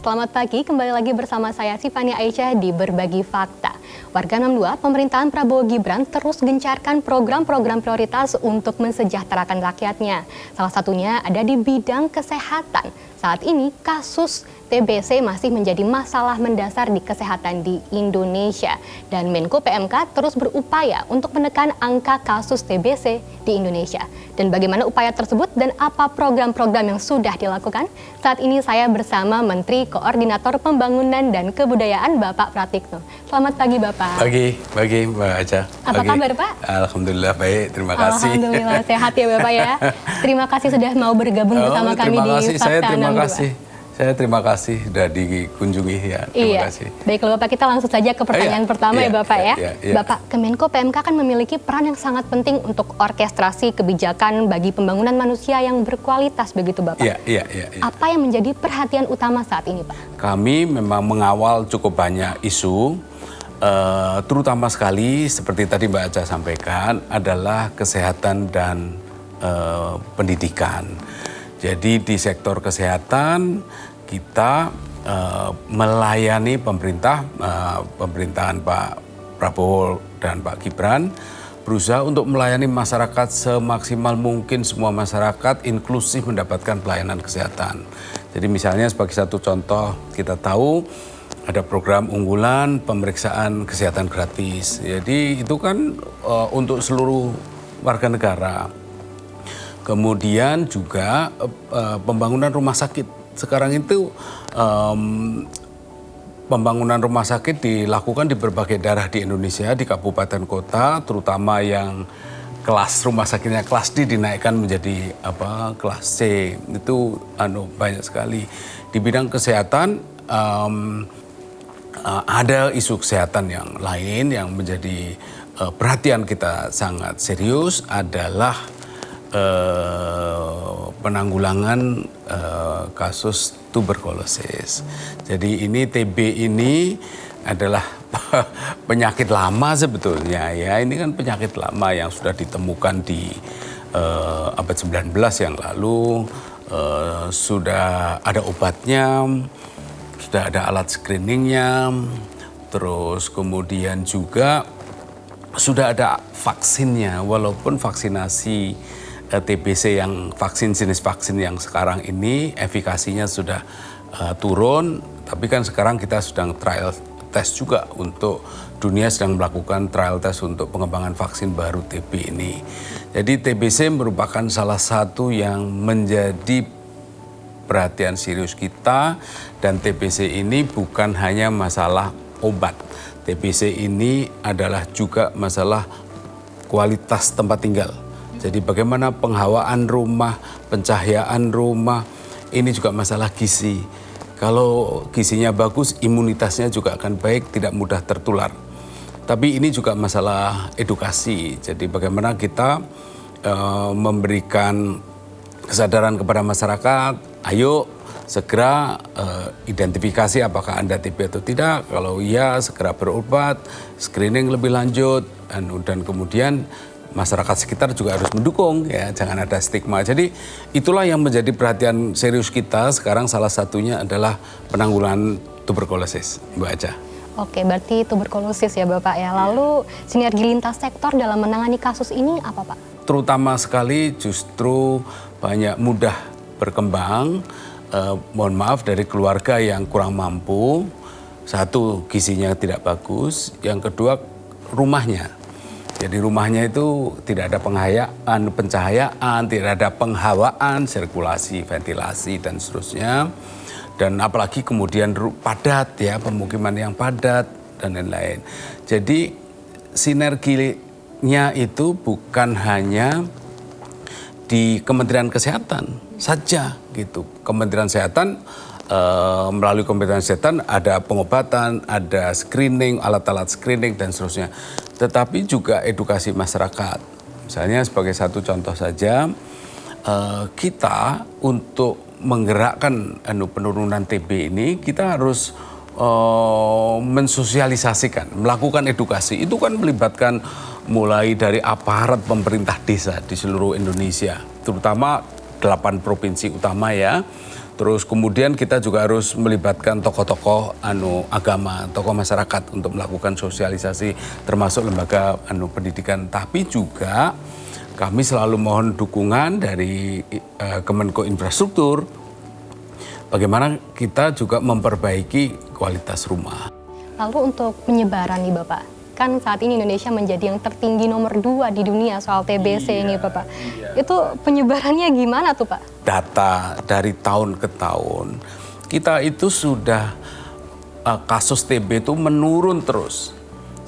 Selamat pagi, kembali lagi bersama saya Sifani Aisyah di Berbagi Fakta. Warga 62, pemerintahan Prabowo Gibran terus gencarkan program-program prioritas untuk mensejahterakan rakyatnya. Salah satunya ada di bidang kesehatan. Saat ini kasus TBC masih menjadi masalah mendasar di kesehatan di Indonesia. Dan Menko PMK terus berupaya untuk menekan angka kasus TBC di Indonesia. Dan bagaimana upaya tersebut dan apa program-program yang sudah dilakukan? Saat ini saya bersama Menteri Koordinator Pembangunan dan Kebudayaan Bapak Pratikno. Selamat pagi Bapak. Pagi Mbak Aca. Apa kabar Pak? Alhamdulillah baik, terima kasih. Alhamdulillah sehat ya Bapak ya. Terima kasih sudah mau bergabung bersama kami di Fakta 62. Saya terima kasih sudah dikunjungi ya. Terima kasih. Baik, kalau Bapak kita langsung saja ke pertanyaan pertama ya Bapak ya. Bapak, Kemenko PMK kan memiliki peran yang sangat penting untuk orkestrasi kebijakan bagi pembangunan manusia yang berkualitas begitu Bapak. Iya. Apa yang menjadi perhatian utama saat ini Pak? Kami memang mengawal cukup banyak isu, terutama sekali seperti tadi Mbak Aca sampaikan adalah kesehatan dan pendidikan. Jadi di sektor kesehatan kita melayani pemerintahan Pak Prabowo dan Pak Gibran berusaha untuk melayani masyarakat semaksimal mungkin, semua masyarakat inklusif mendapatkan pelayanan kesehatan. Jadi misalnya sebagai satu contoh kita tahu ada program unggulan pemeriksaan kesehatan gratis. Jadi itu kan untuk seluruh warga negara. Kemudian juga pembangunan rumah sakit. Sekarang itu pembangunan rumah sakit dilakukan di berbagai daerah di Indonesia, di kabupaten kota, terutama yang kelas rumah sakitnya kelas D dinaikkan menjadi kelas C. Itu banyak sekali. Di bidang kesehatan ada isu kesehatan yang lain yang menjadi perhatian kita sangat serius adalah penanggulangan kasus tuberkulosis. Jadi ini TB ini adalah penyakit lama sebetulnya ya. Ini kan penyakit lama yang sudah ditemukan di abad 19 yang lalu, sudah ada obatnya, sudah ada alat screeningnya, terus kemudian juga sudah ada vaksinnya, walaupun vaksinasi TBC yang jenis vaksin yang sekarang ini efikasinya sudah turun, tapi kan sekarang kita sedang trial test juga untuk dunia sedang melakukan trial test untuk pengembangan vaksin baru TB ini. Jadi TBC merupakan salah satu yang menjadi perhatian serius kita dan TBC ini bukan hanya masalah obat. TBC ini adalah juga masalah kualitas tempat tinggal. Jadi bagaimana penghawaan rumah, pencahayaan rumah, ini juga masalah gizi. Kalau gizinya bagus, imunitasnya juga akan baik, tidak mudah tertular. Tapi ini juga masalah edukasi. Jadi bagaimana kita memberikan kesadaran kepada masyarakat, ayo segera identifikasi apakah Anda TB atau tidak. Kalau iya, segera berobat, screening lebih lanjut, dan kemudian masyarakat sekitar juga harus mendukung ya, jangan ada stigma. Jadi itulah yang menjadi perhatian serius kita sekarang, salah satunya adalah penanggulangan tuberkulosis, Mbak Aca. Oke, berarti tuberkulosis ya Bapak ya. Lalu sinergi lintas sektor dalam menangani kasus ini apa Pak? Terutama sekali justru banyak mudah berkembang, mohon maaf dari keluarga yang kurang mampu. Satu, gizinya tidak bagus. Yang kedua, rumahnya. Jadi rumahnya itu tidak ada pencahayaan, tidak ada penghawaan, sirkulasi, ventilasi, dan seterusnya. Dan apalagi kemudian padat ya, pemukiman yang padat, dan lain-lain. Jadi sinerginya itu bukan hanya di Kementerian Kesehatan saja gitu. Kementerian Kesehatan melalui Kementerian Kesehatan ada pengobatan, ada screening, alat-alat screening dan seterusnya. Tetapi juga edukasi masyarakat. Misalnya sebagai satu contoh saja, kita untuk menggerakkan penurunan TB ini kita harus mensosialisasikan, melakukan edukasi. Itu kan melibatkan mulai dari aparat pemerintah desa di seluruh Indonesia, terutama 8 provinsi utama ya. Terus kemudian kita juga harus melibatkan tokoh-tokoh agama, tokoh masyarakat untuk melakukan sosialisasi termasuk lembaga pendidikan. Tapi juga kami selalu mohon dukungan dari Kemenko Infrastruktur bagaimana kita juga memperbaiki kualitas rumah. Lalu untuk penyebaran nih Bapak, kan saat ini Indonesia menjadi yang tertinggi nomor 2 di dunia soal TBC ini Bapak. Itu penyebarannya gimana tuh Pak? Data dari tahun ke tahun, kita itu sudah kasus TB itu menurun terus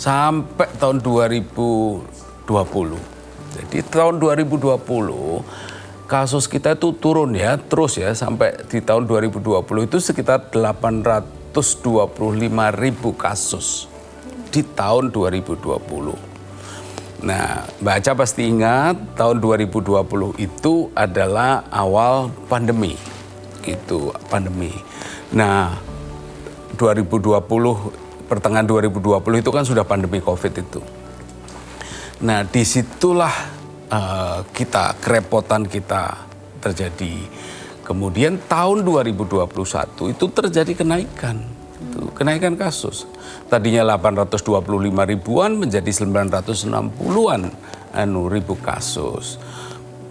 sampai tahun 2020. Jadi tahun 2020 kasus kita itu turun ya, terus ya sampai di tahun 2020 itu sekitar 825.000 kasus di tahun 2020. Nah, Mbak Aca pasti ingat tahun 2020 itu adalah awal pandemi, gitu, pandemi. Nah, 2020, pertengahan 2020 itu kan sudah pandemi COVID itu. Nah, disitulah kerepotan kita terjadi. Kemudian tahun 2021 itu terjadi kenaikan kasus. Tadinya 825 ribuan menjadi 960-an ribu kasus.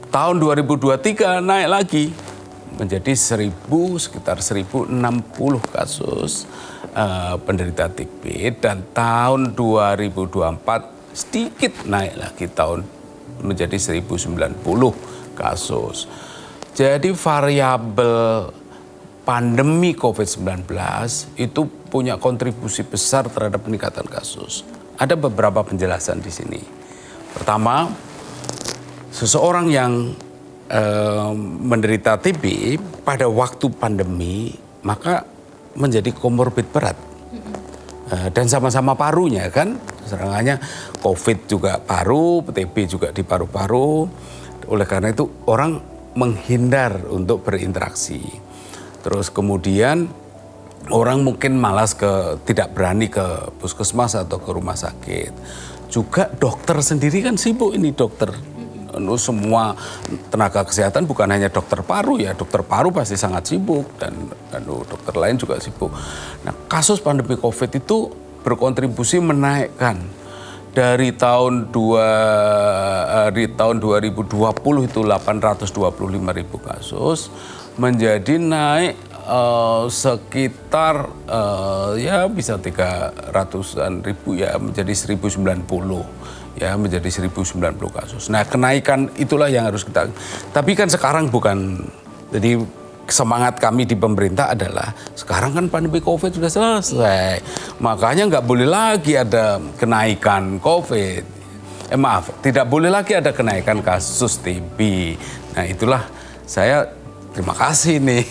Tahun 2023 naik lagi menjadi sekitar 1060 kasus penderita TB, dan tahun 2024 sedikit naik lagi menjadi 1090 kasus. Jadi variabel pandemi COVID-19 itu punya kontribusi besar terhadap peningkatan kasus. Ada beberapa penjelasan di sini. Pertama, seseorang yang menderita TB pada waktu pandemi maka menjadi komorbid berat. Dan sama-sama parunya kan, serangannya COVID juga paru, TB juga di paru-paru. Oleh karena itu orang menghindar untuk berinteraksi. Terus kemudian orang mungkin tidak berani ke puskesmas atau ke rumah sakit. Juga dokter sendiri kan sibuk ini dokter. Semua tenaga kesehatan bukan hanya dokter paru ya, dokter paru pasti sangat sibuk dan dokter lain juga sibuk. Nah, kasus pandemi COVID itu berkontribusi menaikkan dari tahun 2020 itu 825.000 kasus menjadi naik sekitar ya bisa 300-an ribu ya, menjadi 1090 ya, menjadi 1090 kasus. Nah, kenaikan itulah yang harus kita. Tapi kan sekarang bukan, jadi semangat kami di pemerintah adalah sekarang kan pandemi COVID sudah selesai, makanya nggak boleh lagi ada kenaikan COVID. Tidak boleh lagi ada kenaikan kasus TB. Nah, itulah saya terima kasih nih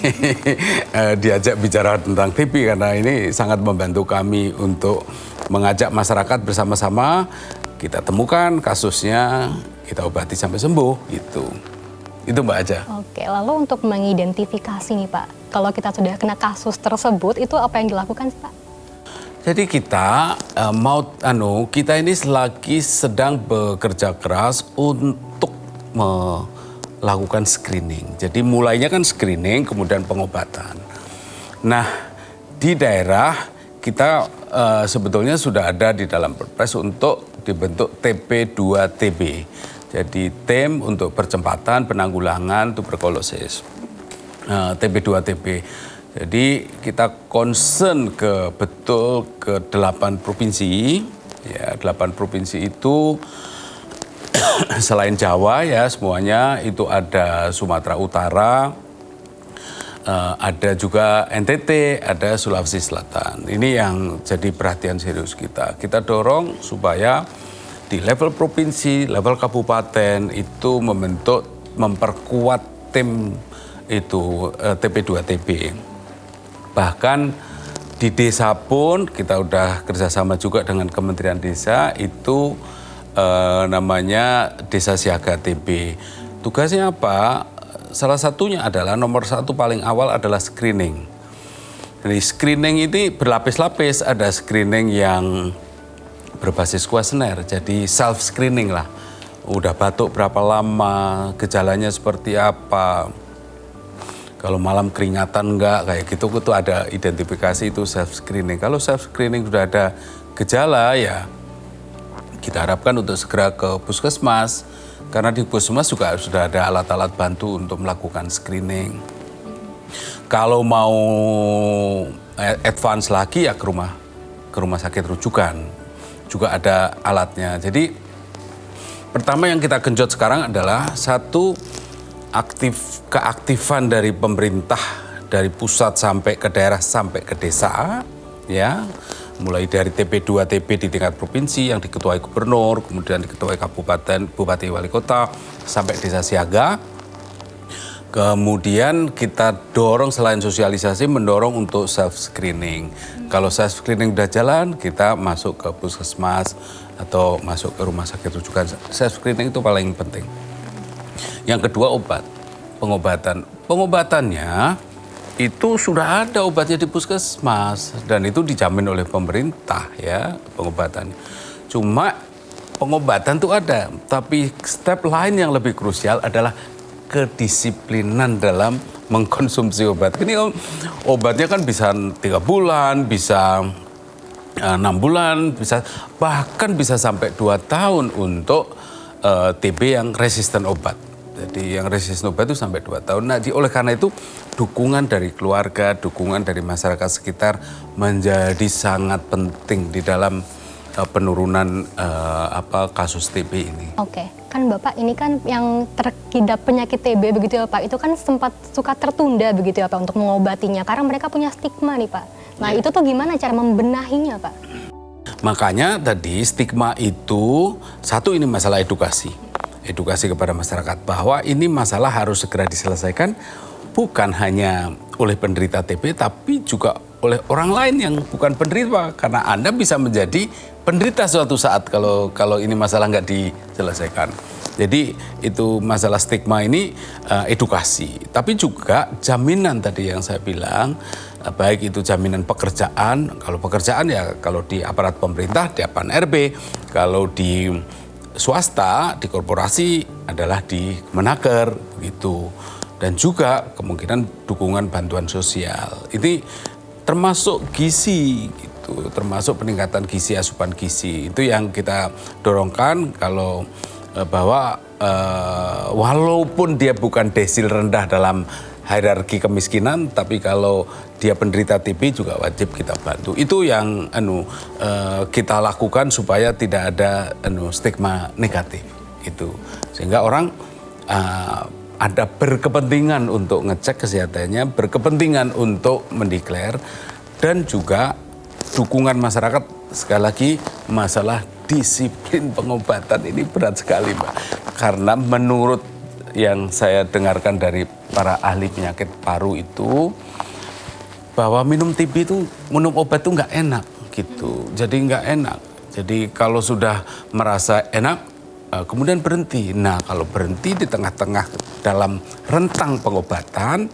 diajak bicara tentang TB karena ini sangat membantu kami untuk mengajak masyarakat bersama-sama kita temukan kasusnya, kita obati sampai sembuh gitu. Itu Mbak Aca. Oke, lalu untuk mengidentifikasi nih Pak, kalau kita sudah kena kasus tersebut itu apa yang dilakukan sih Pak? Jadi kita kita ini lagi sedang bekerja keras untuk melakukan screening. Jadi mulainya kan screening, kemudian pengobatan. Nah, di daerah kita sebetulnya sudah ada di dalam Perpres untuk dibentuk TP2TB. Jadi tim untuk percepatan penanggulangan tuberkulosis. TP2TB. Jadi kita concern betul ke 8 provinsi. Ya, 8 provinsi itu selain Jawa ya semuanya itu ada Sumatera Utara, ada juga NTT, ada Sulawesi Selatan. Ini yang jadi perhatian serius kita. Kita dorong supaya di level provinsi, level kabupaten itu memperkuat tim itu TP2TB. Bahkan di desa pun kita udah kerjasama juga dengan Kementerian Desa itu namanya Desa Siaga TB. Tugasnya apa? Salah satunya adalah nomor 1 paling awal adalah screening. Jadi screening ini berlapis-lapis, ada screening yang berbasis kuesioner, jadi self screening lah. Udah batuk berapa lama, gejalanya seperti apa. Kalau malam keringatan enggak, kayak gitu itu ada identifikasi, itu self screening. Kalau self screening sudah ada gejala ya kita harapkan untuk segera ke puskesmas. Karena di puskesmas juga sudah ada alat-alat bantu untuk melakukan screening. Kalau mau advance lagi ya ke rumah sakit rujukan. Juga ada alatnya. Jadi pertama yang kita genjot sekarang adalah satu, keaktifan dari pemerintah, dari pusat sampai ke daerah sampai ke desa, ya, mulai dari TP2 TP di tingkat provinsi yang diketuai gubernur, kemudian diketuai kabupaten, bupati, wali kota, sampai desa siaga. Kemudian kita dorong selain sosialisasi, mendorong untuk self screening. Kalau self screening udah jalan, kita masuk ke puskesmas atau masuk ke rumah sakit rujukan. Self screening itu paling penting. Yang kedua pengobatan. Pengobatannya itu sudah ada obatnya di puskesmas dan itu dijamin oleh pemerintah ya pengobatan. Cuma pengobatan itu ada, tapi step lain yang lebih krusial adalah kedisiplinan dalam mengkonsumsi obat. Ini obatnya kan bisa 3 bulan, bisa 6 bulan, bahkan bisa sampai 2 tahun untuk TB yang resisten obat. Jadi yang resisten obat itu sampai 2 tahun. Nah, oleh karena itu dukungan dari keluarga, dukungan dari masyarakat sekitar menjadi sangat penting di dalam penurunan kasus TB ini. Oke, kan Bapak ini kan yang terkidap penyakit TB begitu ya Pak, itu kan sempat suka tertunda begitu ya Pak untuk mengobatinya karena mereka punya stigma nih Pak. Nah itu tuh gimana cara membenahinya Pak? Makanya tadi stigma itu, satu ini masalah edukasi. Edukasi kepada masyarakat bahwa ini masalah harus segera diselesaikan bukan hanya oleh penderita TB tapi juga oleh orang lain yang bukan penderita, karena Anda bisa menjadi penderita suatu saat kalau ini masalah nggak diselesaikan. Jadi itu masalah stigma ini edukasi, tapi juga jaminan tadi yang saya bilang, baik itu jaminan pekerjaan. Kalau pekerjaan ya kalau di aparat pemerintah di Apaan RB, kalau di swasta, di korporasi adalah di Kemenaker gitu. Dan juga kemungkinan dukungan bantuan sosial. Ini termasuk gizi gitu, termasuk peningkatan gizi, asupan gizi. Itu yang kita dorongkan kalau bahwa walaupun dia bukan desil rendah dalam hierarki kemiskinan, tapi kalau dia penderita TB juga wajib kita bantu. Itu yang kita lakukan supaya tidak ada stigma negatif itu. Sehingga orang ada berkepentingan untuk ngecek kesehatannya, berkepentingan untuk mendeklar, dan juga dukungan masyarakat. Sekali lagi masalah disiplin pengobatan ini berat sekali Mbak. Karena menurut yang saya dengarkan dari para ahli penyakit paru itu, bahwa minum TB itu, minum obat itu nggak enak gitu. Jadi nggak enak. Jadi kalau sudah merasa enak, kemudian berhenti. Nah kalau berhenti di tengah-tengah dalam rentang pengobatan,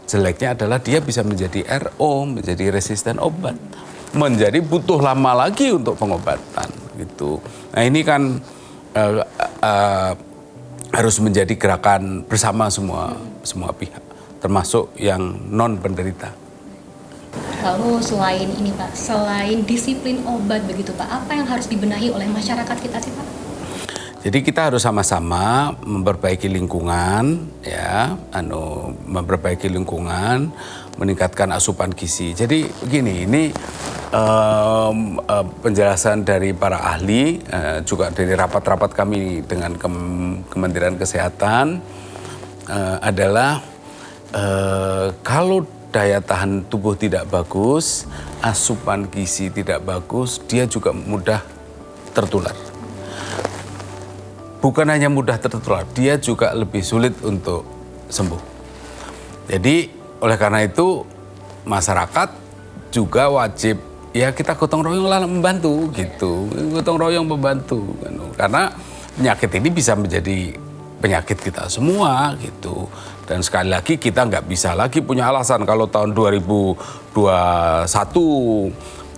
jeleknya adalah dia bisa menjadi RO, menjadi resisten obat. Menjadi butuh lama lagi untuk pengobatan gitu. Nah ini kan harus menjadi gerakan bersama semua pihak, termasuk yang non penderita. Lalu selain ini Pak, selain disiplin obat begitu Pak, apa yang harus dibenahi oleh masyarakat kita sih Pak? Jadi kita harus sama-sama memperbaiki lingkungan, ya, memperbaiki lingkungan, meningkatkan asupan gizi. Jadi begini, ini penjelasan dari para ahli, juga dari rapat-rapat kami dengan Kementerian Kesehatan adalah kalau daya tahan tubuh tidak bagus, asupan gizi tidak bagus, dia juga mudah tertular. Bukan hanya mudah tertular, dia juga lebih sulit untuk sembuh. Jadi oleh karena itu masyarakat juga wajib, ya kita gotong royong lah membantu gitu, gotong royong membantu. Karena penyakit ini bisa menjadi penyakit kita semua gitu. Dan sekali lagi kita nggak bisa lagi punya alasan kalau tahun 2021,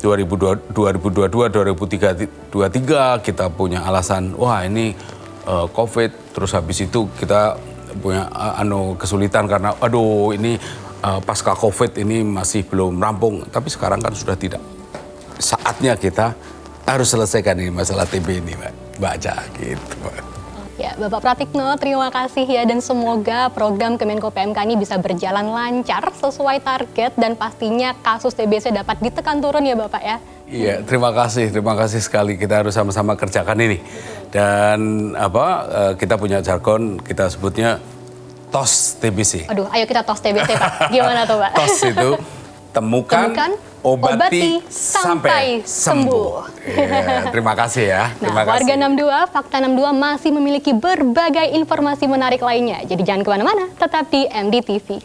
2022, 2023 kita punya alasan, wah ini COVID, terus habis itu kita punya kesulitan karena aduh ini pasca Covid ini masih belum rampung. Tapi sekarang kan sudah tidak. Saatnya kita harus selesaikan ini masalah TB ini, Mbak Aca, gitu. Ya, Bapak Pratikno, terima kasih ya, dan semoga program Kemenko PMK ini bisa berjalan lancar sesuai target dan pastinya kasus TBC dapat ditekan turun ya Bapak ya. Iya, terima kasih sekali, kita harus sama-sama kerjakan ini. Dan kita punya jargon, kita sebutnya TOS TBC. Aduh, ayo kita TOS TBC Pak, gimana tuh Pak? TOS itu temukan, obati sampai sembuh. Ya, terima kasih ya. Nah, Warga 62, Fakta 62 masih memiliki berbagai informasi menarik lainnya. Jadi jangan kemana-mana, tetap di MDTV.